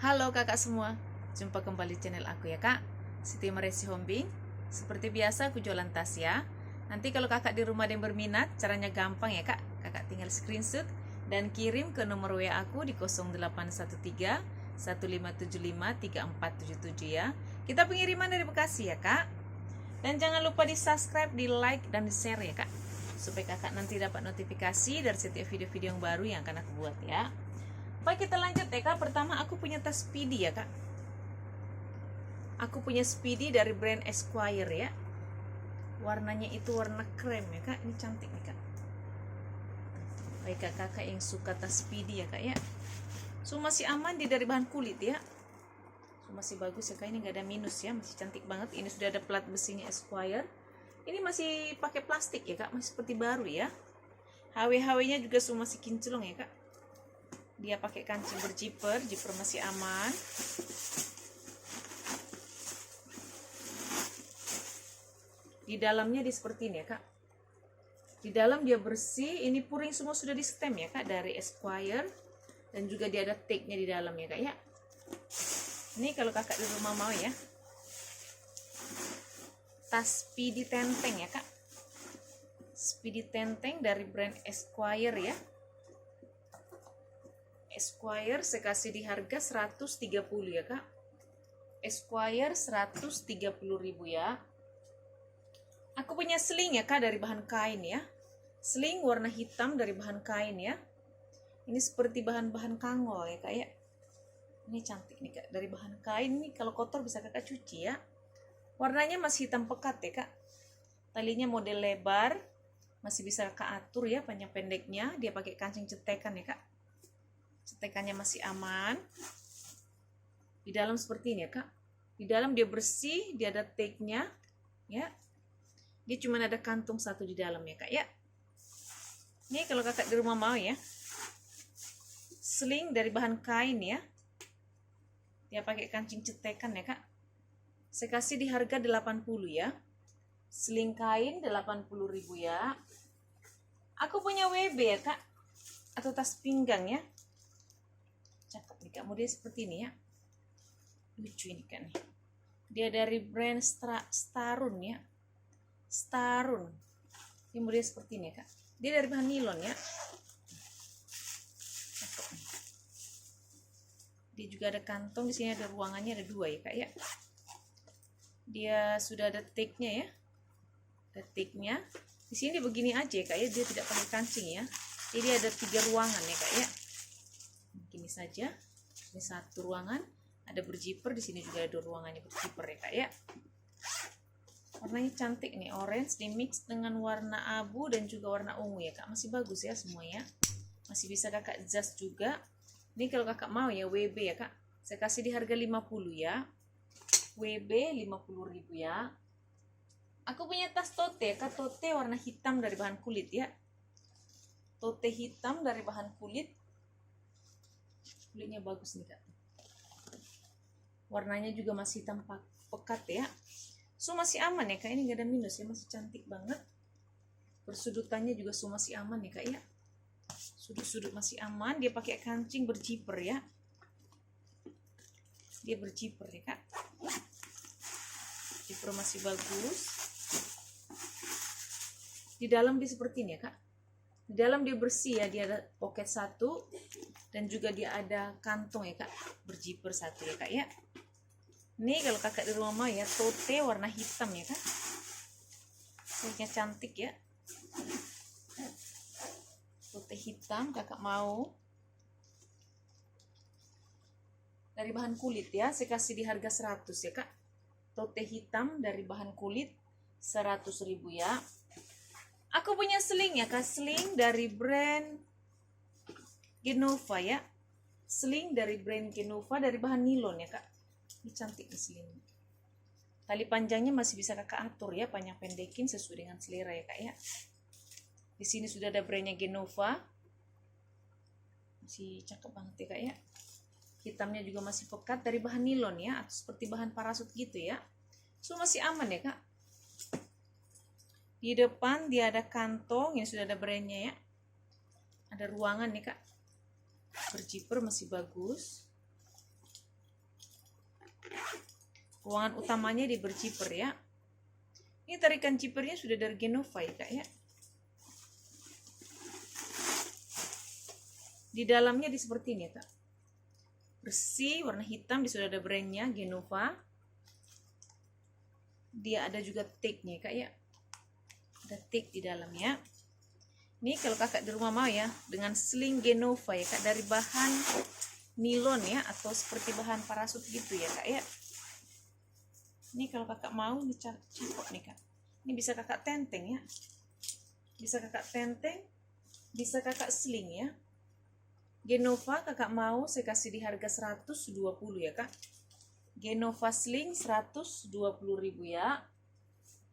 Halo kakak semua, jumpa kembali channel aku ya kak, Siti Maresi Hombing. Seperti biasa aku jualan tas ya. Nanti kalau kakak di rumah ada yang berminat, caranya gampang ya kak. Kakak tinggal screenshot dan kirim ke nomor WA aku di 0813 1575 3477 ya. Kita pengiriman dari Bekasi ya kak. Dan jangan lupa di subscribe, di like, dan di share ya kak, supaya kakak nanti dapat notifikasi dari setiap video-video yang baru yang akan aku buat ya. Baik, kita lanjut ya kak. Pertama aku punya tas Speedy ya kak. Aku punya Speedy dari brand Esquire ya. Warnanya itu warna krem ya kak. Ini cantik nih kak. Baik kakak yang suka tas Speedy ya kak ya. So masih aman, dia dari bahan kulit ya. So masih bagus ya kak. Ini nggak ada minus ya. Masih cantik banget. Ini sudah ada plat besinya Esquire. Ini masih pakai plastik ya kak. Masih seperti baru ya. HW-HW-nya juga so masih kinclong ya kak. Dia pakai kancing berjiper, jiper masih aman. Di dalamnya di seperti ini ya kak. Di dalam dia bersih, ini puring semua sudah di stem ya kak dari Esquire, dan juga dia ada tag-nya di dalam ya kak ya. Ini kalau kakak di rumah mau ya. Tas Speedy Tenteng ya kak. Speedy Tenteng dari brand Esquire ya. Esquire saya kasih di harga 130 ya kak. Esquire 130.000 ya. Aku punya sling ya kak dari bahan kain ya. Sling warna hitam dari bahan kain ya. Ini seperti bahan-bahan kangol ya kak ya. Ini cantik nih kak, dari bahan kain nih, kalau kotor bisa kakak cuci ya. Warnanya masih hitam pekat ya kak. Talinya model lebar, masih bisa kakak atur ya panjang pendeknya. Dia pakai kancing cetekan ya kak. Cetekannya masih aman. Di dalam seperti ini ya kak. Di dalam dia bersih, dia ada tag-nya ya. Dia cuma ada kantung satu di dalam ya kak ya. Ini kalau kakak di rumah mau ya. Sling dari bahan kain ya. Dia pakai kancing cetekan ya kak. Saya kasih di harga 80 ya. Sling kain 80.000 ya. Aku punya WB ya kak, atau tas pinggang ya. Cakep nih kak, model seperti ini ya. Lucu ini kan nih. Dia dari brand Starun ya. Starun. Ini model seperti ini ya kak. Dia dari bahan nilon ya. Cakep nih. Dia juga ada kantong, di sini ada ruangannya, ada 2 ya kak ya. Dia sudah ada tag-nya ya. Ada tag-nya. Di sini begini aja ya kak ya, dia tidak pakai kancing ya. Jadi ada 3 ruangan ya kak ya. Begini saja. Ini 1 ruangan, ada berjiper, di sini juga ada 2 ruangannya berjiper ya kak ya. Warnanya cantik nih, orange dimix dengan warna abu dan juga warna ungu ya kak. Masih bagus ya semuanya. Masih bisa kakak adjust juga. Ini kalau kakak mau ya WB ya kak. Saya kasih di harga 50 ya. WB 50.000 ya. Aku punya tas tote ya kak. Tote warna hitam dari bahan kulit ya. Tote hitam dari bahan kulit. Kulitnya bagus nih kak. Warnanya juga masih hitam pekat ya. So masih aman ya kak. Ini gak ada minus ya. Masih cantik banget. Persudutannya juga so masih aman ya kak ya. Sudut-sudut masih aman. Dia pakai kancing berjiper ya. Dia berjiper ya kak. Jiper masih bagus. Di dalam dia seperti ini ya kak. Di dalam dia bersih ya. Dia ada pocket 1 dan juga dia ada kantong ya kak. Berjiper 1 ya kak ya. Ini kalau kakak di rumah mau ya, tote warna hitam ya kak. Kulitnya cantik ya. Tote hitam kakak mau. Dari bahan kulit ya. Saya kasih di harga 100 ya kak. Tote hitam dari bahan kulit 100.000 ya. Aku punya sling ya kak. Sling dari brand Genova ya. Sling dari brand Genova dari bahan nilon ya kak. Ini cantik nih sling. Tali panjangnya masih bisa kakak atur ya, panjang pendekin sesuai dengan selera ya kak ya. Di sini sudah ada brandnya Genova. Masih cakep banget ya kak ya. Hitamnya juga masih pekat dari bahan nilon ya, atau seperti bahan parasut gitu ya. So masih aman ya kak. Di depan dia ada kantong yang sudah ada brandnya ya. Ada ruangan nih kak. Berjiper masih bagus. Ruangan utamanya di berjiper ya. Ini tarikan jipernya sudah dari Genova ya kak ya. Di dalamnya di seperti ini ya kak. Bersih, warna hitam, di sudah ada brandnya Genova. Dia ada juga tag-nya kak ya. Ada tag di dalamnya. Ini kalau kakak di rumah mau ya, dengan sling Genova ya kak, dari bahan nilon ya, atau seperti bahan parasut gitu ya kak ya. Ini kalau kakak mau, ini cakep nih kak. Ini bisa kakak tenteng ya. Bisa kakak tenteng, bisa kakak sling ya. Genova kakak mau saya kasih di harga 120 ya kak. Genova sling 120.000 ya.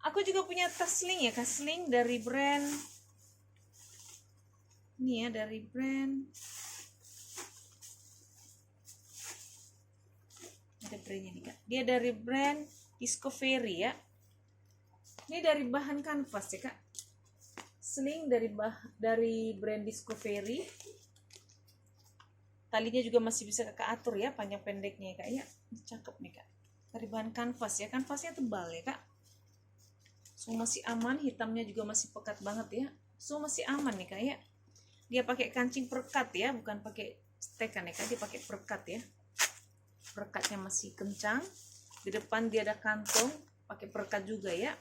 Aku juga punya tas sling ya kak, sling dari brand ini ya, dari brand ada brandnya nih kak. Dia dari brand Discovery ya. Ini dari bahan kanvas ya kak. Sling dari brand Discovery. Talinya juga masih bisa kakak atur ya, panjang pendeknya ya kak ya. Ini cakep nih kak. Dari bahan kanvas ya, kanvasnya tebal ya kak. So masih aman, hitamnya juga masih pekat banget ya. So masih aman nih kak ya. Dia pakai kancing perekat ya, bukan pakai stekan ya kak, dia pakai perekat ya. Perekatnya masih kencang. Di depan dia ada kantong, pakai perekat juga ya.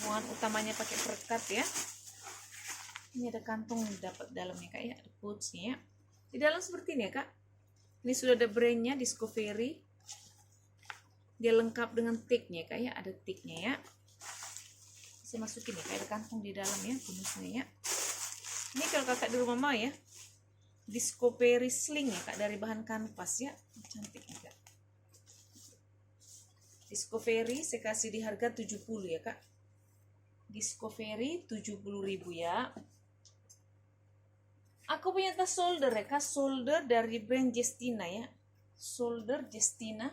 Ruangan utamanya pakai perekat ya. Ini ada kantong yang dapat dalamnya kak ya, ada pouchnya ya. Di dalam seperti ini ya kak. Ini sudah ada brandnya Discovery. Dia lengkap dengan tag-nya kak ya, ada tag-nya ya. Saya masukin ya, kayak ada kantong di dalam ya, bonusnya ya. Ini kalau kakak di rumah mau ya, Discovery sling ya kak, dari bahan kanvas ya, cantik ya kak. Discovery saya kasih di harga 70 ya kak. Discovery 70.000 ya. Aku punya tas shoulder ya kak, shoulder dari brand Jestina ya. Shoulder Jestina.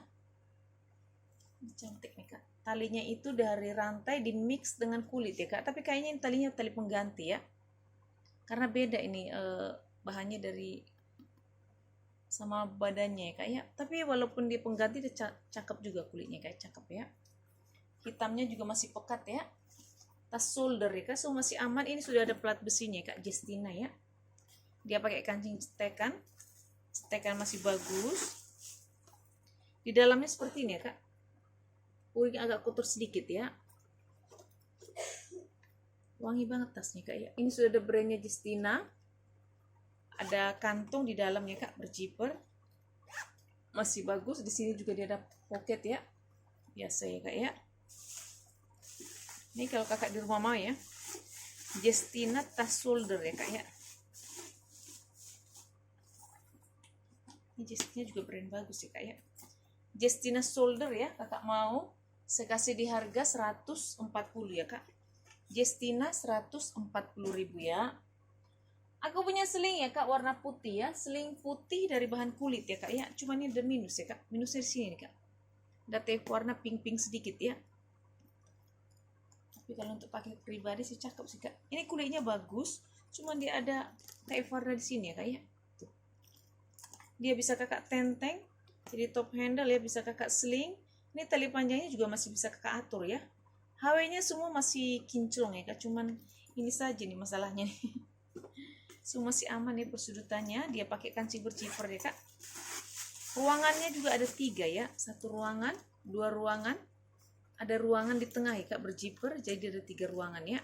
Cantik nih kak. Talinya itu dari rantai di mix dengan kulit ya kak, tapi kayaknya ini talinya tali pengganti ya. Karena beda ini bahannya dari sama badannya ya kak ya. Tapi walaupun dia pengganti dia cakep juga kulitnya kayak cakep ya. Hitamnya juga masih pekat ya. Tas shoulder ya kak, so masih aman. Ini sudah ada plat besinya ya kak, Jestina ya. Dia pakai kancing stekan. Stekan masih bagus. Di dalamnya seperti ini ya kak. Uring agak kotor sedikit ya. Wangi banget tasnya kak ya. Ini sudah ada brandnya Jestina. Ada kantong di dalamnya kak, berjiper. Masih bagus. Di sini juga dia ada pocket ya. Biasa ya kak ya. Ini kalau kakak di rumah mau ya, Jestina tas shoulder ya kak ya. Ini Jestina juga brand bagus ya kak ya. Jestina shoulder ya, kakak mau saya kasih di harga 140 ya kak. Jestina 140.000 ya. Aku punya sling ya kak, warna putih ya. Sling putih dari bahan kulit ya kak ya. Cuma ini ada minus ya kak. Minusnya di sini nih kak. Ada tape warna pink-pink sedikit ya. Tapi kalau untuk pakai pribadi sih cakep sih kak. Ini kulitnya bagus. Cuma dia ada tape warna di sini ya kak ya. Tuh. Dia bisa kakak tenteng. Jadi top handle ya, bisa kakak sling. Ini tali panjangnya juga masih bisa kakak atur ya. HW-nya semua masih kinclong ya kak. Cuman ini saja nih masalahnya nih. Semua masih aman ya persudutannya. Dia pakai kancing berjiper ya kak. Ruangannya juga ada 3 ya. 1 ruangan, 2 ruangan. Ada ruangan di tengah ya kak, berjiper. Jadi ada 3 ruangan ya.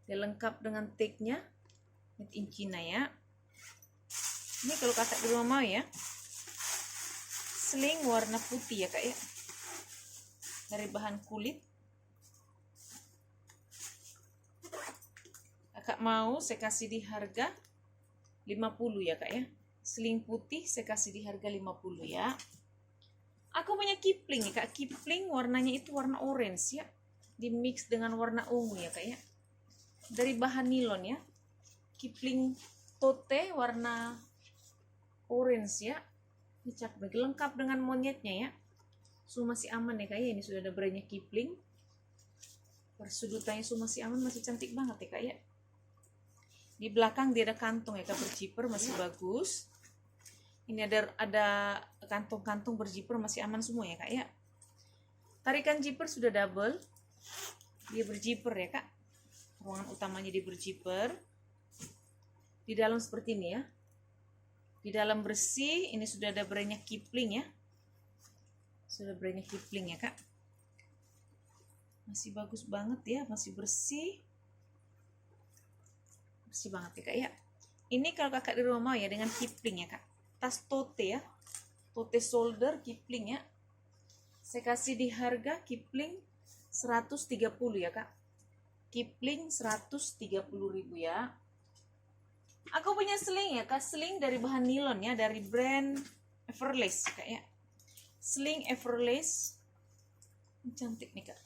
Dia lengkap dengan tag-nya. Made in China ya. Ini kalau kakak di rumah mau ya, sling warna putih ya kak ya. Dari bahan kulit. Kakak mau saya kasih di harga 50 ya kak ya. Sling putih saya kasih di harga 50 ya. Aku punya Kipling ya kak. Kipling warnanya itu warna orange ya. Di mix dengan warna ungu ya kak ya. Dari bahan nilon ya. Kipling tote warna orange ya. Ini cakep, lengkap dengan monyetnya ya. So masih aman ya kak ya. Ini sudah ada brandnya Kipling. Persudutannya so masih aman, masih cantik banget ya kak ya. Di belakang dia ada kantong ya kak, berjiper masih bagus. Ini ada kantong-kantong berzipper masih aman semua ya kak ya. Tarikan zipper sudah double, dia berzipper ya kak. Ruangan utamanya dia berzipper. Di dalam seperti ini ya. Di dalam bersih, ini sudah ada brandnya Kipling ya. Sudah brandnya Kipling ya kak. Masih bagus banget ya, masih bersih. Bersih banget ya kak ya. Ini kalau kakak di rumah mau ya dengan Kipling ya kak. Tas tote ya. Tote shoulder Kipling ya. Saya kasih di harga Kipling 130 ya kak. Kipling 130.000 ya. Aku punya sling ya kak. Sling dari bahan nilon ya. Dari brand Everlace kak ya. Sling Everlace. Cantik nih kak.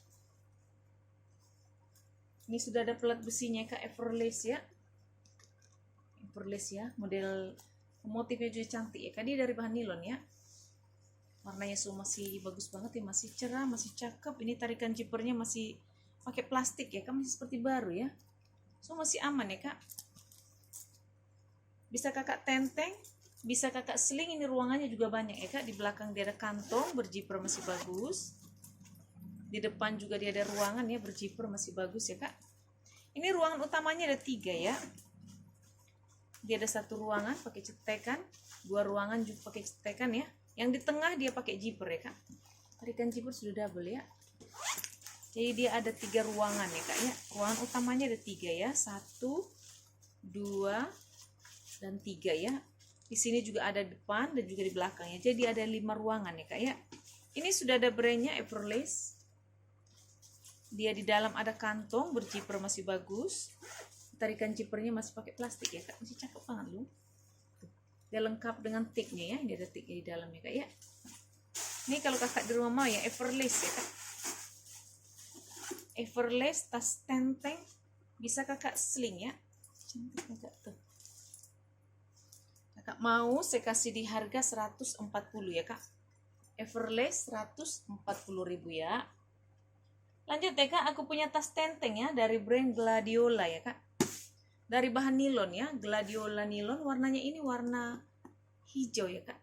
Ini sudah ada pelat besinya kak. Everlace ya. Everlace ya. Model motifnya juga cantik ya kak. Dia dari bahan nilon ya. Warnanya masih bagus banget ya, masih cerah, masih cakep. Ini tarikan zippernya masih pakai plastik ya, kan masih seperti baru ya. Masih aman ya kak. Bisa kakak tenteng, bisa kakak sling. Ini ruangannya juga banyak ya kak. Di belakang dia ada kantong, berzipper masih bagus. Di depan juga dia ada ruangan ya, berzipper masih bagus ya kak. Ini ruangan utamanya ada 3 ya. Dia ada 1 ruangan pakai cetekan, 2 ruangan juga pakai cetekan ya. Yang di tengah dia pakai zipper ya kak. Tarikan zipper sudah double ya. Jadi dia ada 3 ruangan ya kak ya. Ruangan utamanya ada 3 ya. 1, 2, dan 3 ya. Di sini juga ada depan dan juga di belakang ya. Jadi ada 5 ruangan ya kak ya. Ini sudah ada brandnya Everlace. Dia di dalam ada kantong, berzipper masih bagus. Tarikan zippernya masih pakai plastik ya kak. Masih cakep banget loh. Dia lengkap dengan tiknya ya. Ini ada tiknya di dalamnya kak ya. Ini kalau kakak di rumah mau ya Everlace ya kak. Everlace tas tenteng. Bisa kakak sling ya. Cantik kakak tuh. Kakak mau saya kasih di harga 140 ya kak. Everlace 140.000 ya. Lanjut ya kak. Aku punya tas tenteng ya. Dari brand Gladiola ya kak. Dari bahan nilon ya, Gladiola nilon. Warnanya ini warna hijau ya kak.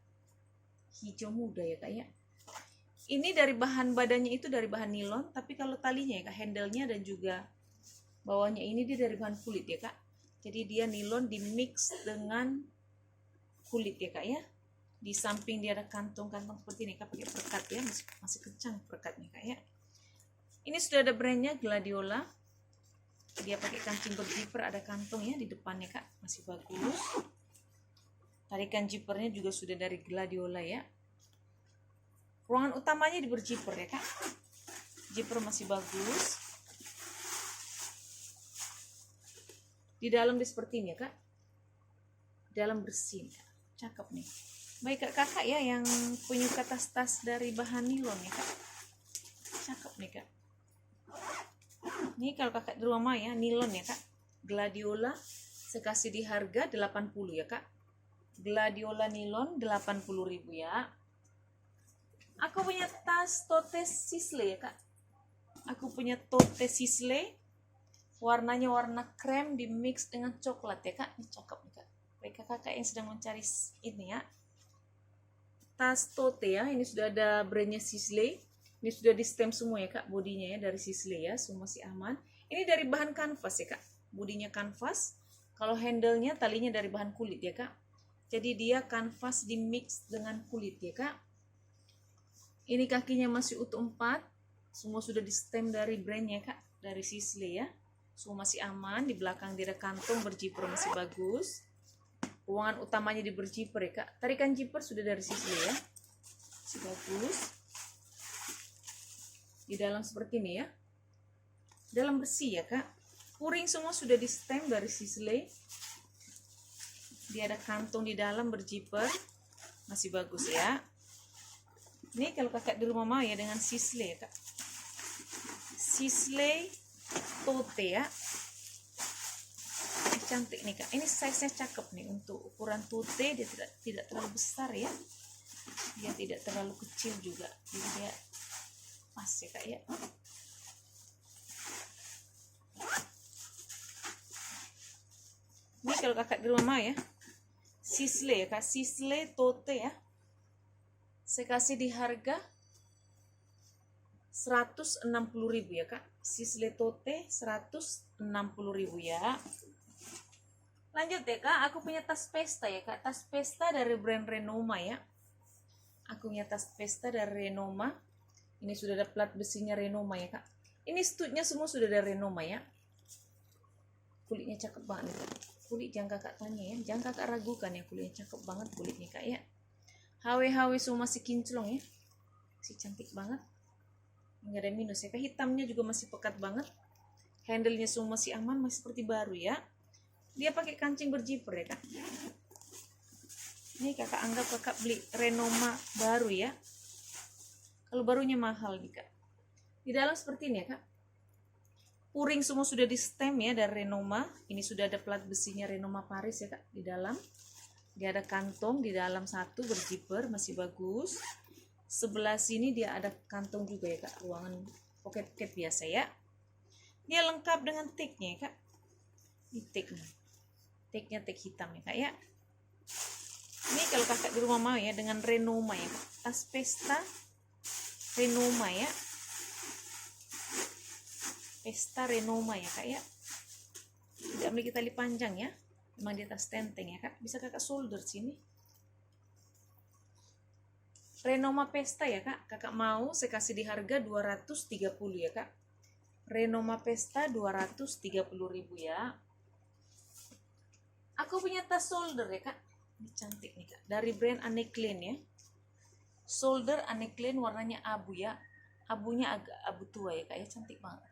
Hijau muda ya kak ya. Ini dari bahan badannya itu dari bahan nilon. Tapi kalau talinya ya kak, handle-nya dan juga bawahnya ini dia dari bahan kulit ya kak. Jadi dia nilon di mix dengan kulit ya kak ya. Di samping dia ada kantong-kantong seperti ini kak, pakai perekat ya. Masih kencang perekatnya kak ya. Ini sudah ada brandnya Gladiola. Dia pakai kancing berzipper, ada kantong ya di depannya kak, masih bagus. Tarikan zippernya juga sudah dari Gladiola ya. Ruangan utamanya di berzipper ya kak. Zipper masih bagus. Di dalam dia seperti ini ya kak. Di dalam bersih ya. Cakep nih. Baik kakak ya yang punya tas-tas dari bahan nilon ya kak. Cakep nih kak. Ini kalau kakak di rumah ya, nilon ya kak. Gladiola, saya kasih di harga 80 ya kak. Gladiola nilon 80.000 ya. Aku punya tas tote Sisley ya kak. Aku punya tote Sisley. Warnanya warna krem di mix dengan coklat ya kak. Ini cakep nih kak. Baik kakak yang sedang mencari ini ya. Tas tote ya, ini sudah ada brandnya Sisley. Ini sudah di stem semua ya kak, bodinya ya dari Sisley ya, semua masih aman. Ini dari bahan kanvas ya kak, bodinya kanvas. Kalau handle-nya talinya dari bahan kulit ya kak. Jadi dia kanvas di mix dengan kulit ya kak. Ini kakinya masih utuh 4, semua sudah di stem dari brandnya kak, dari Sisley ya. Semua masih aman, di belakang dia ada kantong berzipper masih bagus. Ruangan utamanya di berzipper ya kak. Tarikan zipper sudah dari Sisley ya, masih bagus. Di dalam seperti ini ya. Dalam bersih ya kak. Puring semua sudah di stem dari Sisley. Dia ada kantong di dalam berzipper. Masih bagus ya. Ini kalau kakak di rumah mau ya dengan Sisley ya kak. Sisley tote ya. Cantik nih kak. Ini size-nya cakep nih. Untuk ukuran tote dia tidak terlalu besar ya. Dia tidak terlalu kecil juga. Jadi dia pas ya kak ya. Ini kalau kakak di rumah ya, Sisley ya kak, Sisley tote ya. saya kasih di harga 160.000 ya kak. Sisley tote 160.000 ya. Lanjut ya kak, aku punya tas pesta ya kak. Tas pesta dari brand Renoma ya. Aku punya tas pesta dari Renoma. Ini sudah ada plat besinya Renoma ya kak. Ini studnya semua sudah dari Renoma ya. Kulitnya cakep banget nih kak. Kulit jangan kakak tanya ya, jangan kakak ragukan ya, kulitnya cakep banget kulitnya kak ya. HW semua masih kinclong ya, masih cantik banget, nggak ada minus ya kak. Hitamnya juga masih pekat banget, handle-nya semua masih aman, masih seperti baru ya. Dia pakai kancing berjiper ya kak. Ini kakak anggap kakak beli Renoma baru ya, kalau barunya mahal nih kak. Di dalam seperti ini ya kak. Puring semua sudah di stem ya dari Renoma. Ini sudah ada plat besinya Renoma Paris ya kak di dalam. Dia ada kantong di dalam satu berjiper, masih bagus. Sebelah sini dia ada kantong juga ya kak, ruangan pocket biasa ya. Dia lengkap dengan tagnya ya kak. Ini tagnya tag hitam ya kak ya. Ini kalau kakak di rumah mau ya, dengan Renoma ya kak. Tas pesta Renoma ya. Pesta Renoma ya kak ya. Tidak memiliki tali panjang ya, memang di atas tenteng ya kak. Bisa kakak solder sini. Renoma Pesta ya kak. Kakak mau saya kasih di harga 230 ya kak. Renoma Pesta 230.000 ya. Aku punya tas solder ya kak. Ini cantik nih kak, dari brand Anne Klein ya. Solder Anne Klein, warnanya abu ya. Abunya agak abu tua ya kak ya, cantik banget.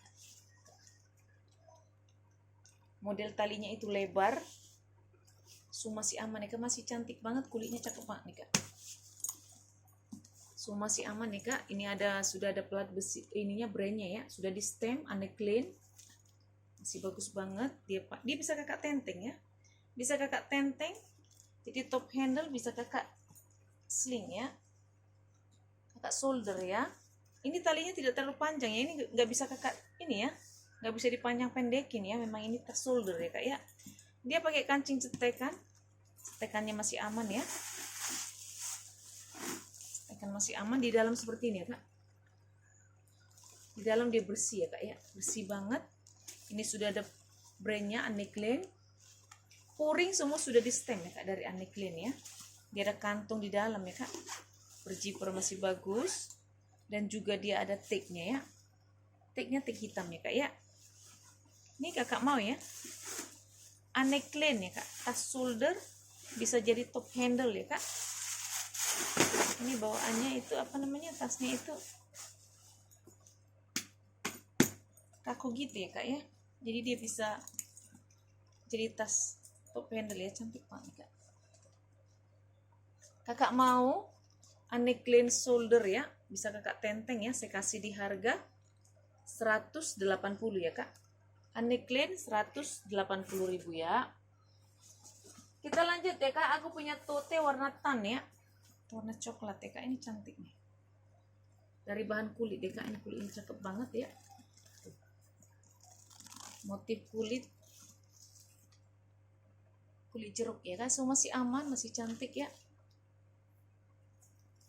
Model talinya itu lebar, masih aman ya kak, masih cantik banget, kulitnya cakep banget nih kak. Masih aman ya kak. Ini sudah ada plat besi, ininya brandnya ya, sudah di stem Anne Klein, masih bagus banget. Dia bisa kakak tenteng ya, bisa kakak tenteng, jadi top handle bisa kakak sling ya, kakak solder ya. Ini talinya tidak terlalu panjang ya, ini nggak bisa kakak ini ya, nggak bisa dipanjang pendekin ya, memang ini tas solder ya kak ya. Dia pakai kancing cetekan, cetekannya masih aman ya, cetekan masih aman. Di dalam seperti ini ya kak, di dalam dia bersih ya kak ya, bersih banget. Ini sudah ada brandnya Anne Klein. Puring semua sudah di stem ya kak dari Anne Klein ya. Dia ada kantong di dalam ya kak, berjiper masih bagus, dan juga dia ada tagnya ya, tagnya tag hitam ya kak ya. Ini kakak mau ya, Anne Klein ya kak, tas shoulder, bisa jadi top handle ya kak. Ini bawaannya itu apa namanya, tasnya itu kaku gitu ya kak ya, jadi dia bisa jadi tas top handle ya, cantik banget kak. Kakak mau Anne Klein shoulder ya, bisa kakak tenteng ya, saya kasih di harga 180 ya kak. Anne Klein 180.000 ya. Kita lanjut ya kak, aku punya tote warna tan ya, warna coklat ya kak. Ini cantik nih, dari bahan kulit ya kak. Ini kulitnya cakep banget ya, motif kulit jeruk ya kak. Semua masih aman, masih cantik ya,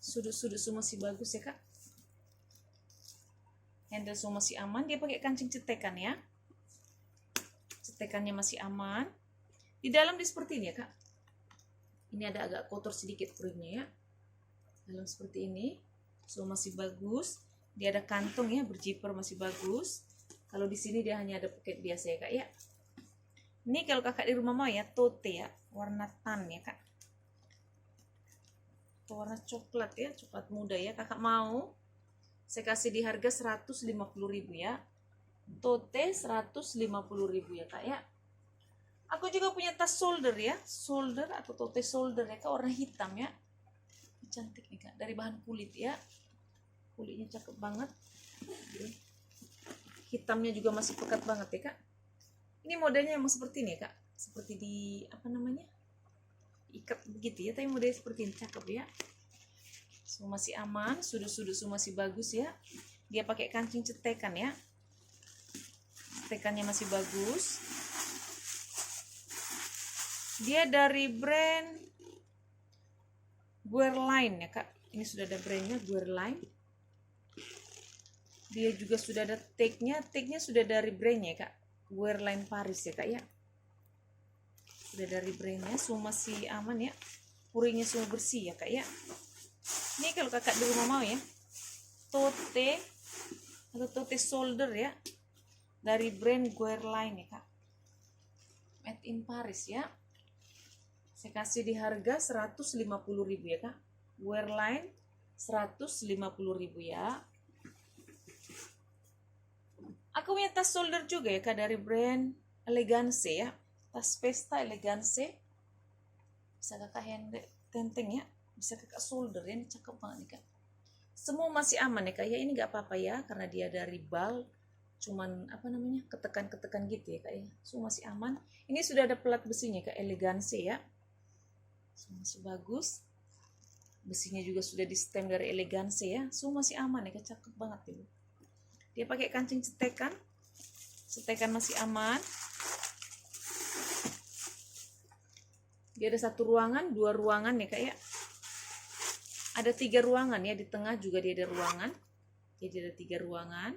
sudut-sudut semua masih bagus ya kak. Handle semua masih aman. Dia pakai kancing cetekan ya, cetekannya masih aman. Di dalam dia seperti ini ya kak. Ini ada agak kotor sedikit puringnya ya, dalam seperti ini. Semua masih bagus. Dia ada kantong ya, berjiper masih bagus. Kalau di sini dia hanya ada pocket biasa ya kak ya. Ini kalau kakak di rumah mau ya, tote ya, warna tan ya kak, warna coklat ya, coklat muda ya. Kakak mau saya kasih di harga 150.000 ya, tote 150.000 ya kak ya. Aku juga punya tas shoulder ya, shoulder atau tote shoulder ya kak, warna hitam ya. Cantik nih kak, dari bahan kulit ya, kulitnya cakep banget. Hitamnya juga masih pekat banget ya kak. Ini modelnya emang seperti ini ya kak, seperti di apa namanya, ikat begitu ya, tapi modelnya seperti ini, cakep ya. Semua masih aman, sudut-sudut semua masih bagus ya. Dia pakai kancing cetekan ya, cetekannya masih bagus. Dia dari brand Guerlain ya kak. Ini sudah ada brandnya, Guerlain. Dia juga sudah ada tagnya sudah dari brandnya kak, Guerlain Paris ya kak ya. Sudah dari brandnya, semua masih aman ya, puringnya semua bersih ya kak ya. Ini kalau kakak di rumah mau ya, tote atau tote shoulder ya, dari brand Guerlain ya kak, made in Paris ya. Saya kasih di harga 150.000 ya kak, Guerlain 150.000 ya. Aku punya tas shoulder juga ya kak, dari brand Elegance ya, tas pesta Elegance. Bisa kakak tenteng ya, bisa kakak shoulder ya, ini cakep banget nih kak. Semua masih aman ya kak ya, ini nggak apa-apa ya, karena dia dari bal, cuman apa namanya, ketekan gitu ya kak ya. Semua masih aman. Ini sudah ada pelat besinya kak, Elegance ya, semua masih bagus. Besinya juga sudah di stem dari Elegance ya, semua masih aman ya kak, cakep banget ini. Dia pakai kancing setekan masih aman. Dia ada 1 ruangan, 2 ruangan ya kak ya. Ada 3 ruangan ya, di tengah juga dia ada ruangan. Jadi ada 3 ruangan.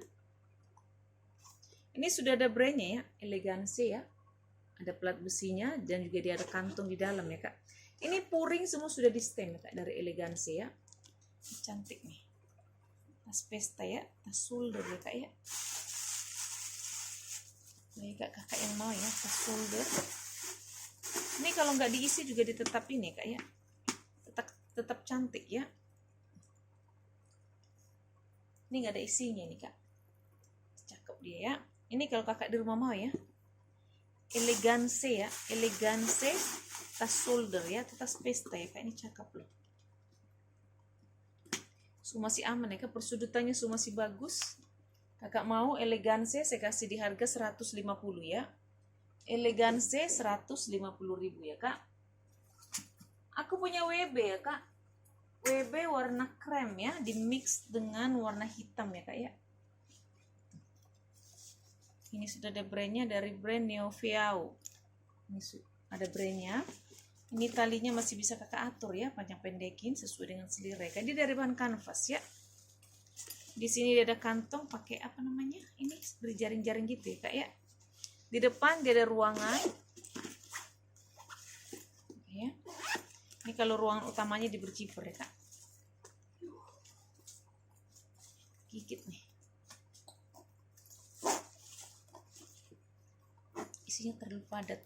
Ini sudah ada brandnya ya, Elegance ya. Ada pelat besinya dan juga dia ada kantong di dalam ya kak. Ini puring semua sudah di stem ya kak, dari Elegance ya. Cantik nih. Tas pesta ya, tas shoulder ya kak ya. Baik kak, kakak yang mau ya, tas shoulder. Ini kalau nggak diisi juga ditetap ini kak ya, tetap cantik ya. Ini nggak ada isinya nih kak, cakep dia ya. Ini kalau kakak di rumah mau ya, Elegance ya, Elegance tas shoulder ya, tas pesta ya kak, ini cakep loh. Semua masih aman ya kak, persudutannya semua masih bagus. Kakak mau Elegance, saya kasih di harga 150 ya. Elegance 150.000 ya kak. Aku punya WB ya kak, WB warna krem ya, di mix dengan warna hitam ya kak ya. Ini sudah ada brandnya, dari brand Neoviao. Ini ada brandnya. Ini talinya masih bisa kakak atur ya, panjang pendekin sesuai dengan selera. Dia dari bahan kanvas ya. Di sini dia ada kantong pakai apa namanya? Ini berjaring-jaring gitu ya kak ya. Di depan dia ada ruangan. Ya. Ini kalau ruangan utamanya di berjiper ya kak. Gigit nih. Isinya terlalu padat.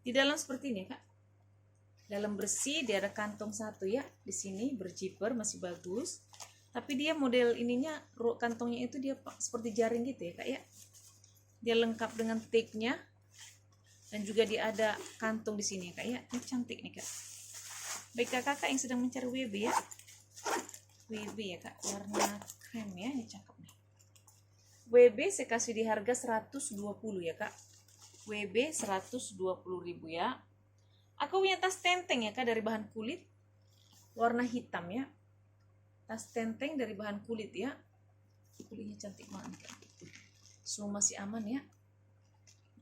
Di dalam seperti ini kak, dalam bersih, dia ada kantong 1 ya, di sini berjiper masih bagus, tapi dia model ininya, kantongnya itu dia seperti jaring gitu ya kak ya. Dia lengkap dengan tagnya dan juga dia ada kantong di sini ya kak ya. Ini cantik nih kak. Baik kakak yang sedang mencari WB ya, WB ya kak, warna krem ya, ini cakep nih. WB saya kasih di harga 120 ya kak, WB 120.000 ya. Aku punya tas tenteng ya kak, dari bahan kulit warna hitam ya. Tas tenteng dari bahan kulit ya. Kulitnya cantik banget kak. Semua masih aman ya.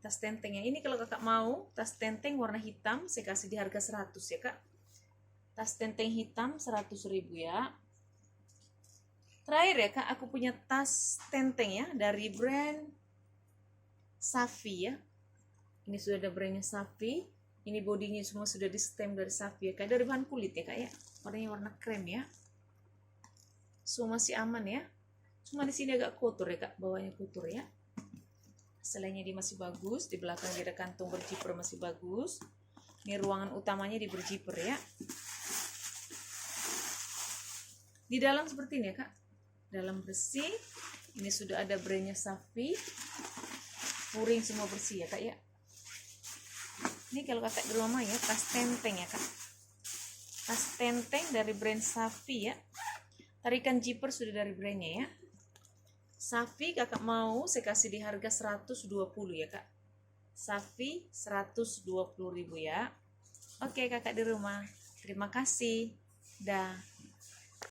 Tas tenteng ya. Ini kalau kakak mau tas tenteng warna hitam, saya kasih di harga 100 ya kak. Tas tenteng hitam 100.000 ya. Terakhir ya kak, aku punya tas tenteng ya, dari brand Safi ya. Ini sudah ada brandnya Safi. Ini bodinya semua sudah di stem dari Safi ya kak, dari bahan kulit ya kak ya. Warnanya warna krem ya. Semua masih aman ya. Cuma di sini agak kotor ya kak, bawahnya kotor ya. Selainnya dia masih bagus. Di belakang dia ada kantong berjiper masih bagus. Ini ruangan utamanya di berjiper ya. Di dalam seperti ini ya kak, dalam bersih. Ini sudah ada brandnya Safi, puring semua bersih ya kak ya. Ini kalau kakak di rumah ya, tas tenteng ya kak, tas tenteng dari brand Safi ya. Tarikan zipper sudah dari brandnya ya. Safi kakak mau saya kasih di harga 120 ya kak. Safi 120.000 ya. Oke kakak di rumah, terima kasih. Dah.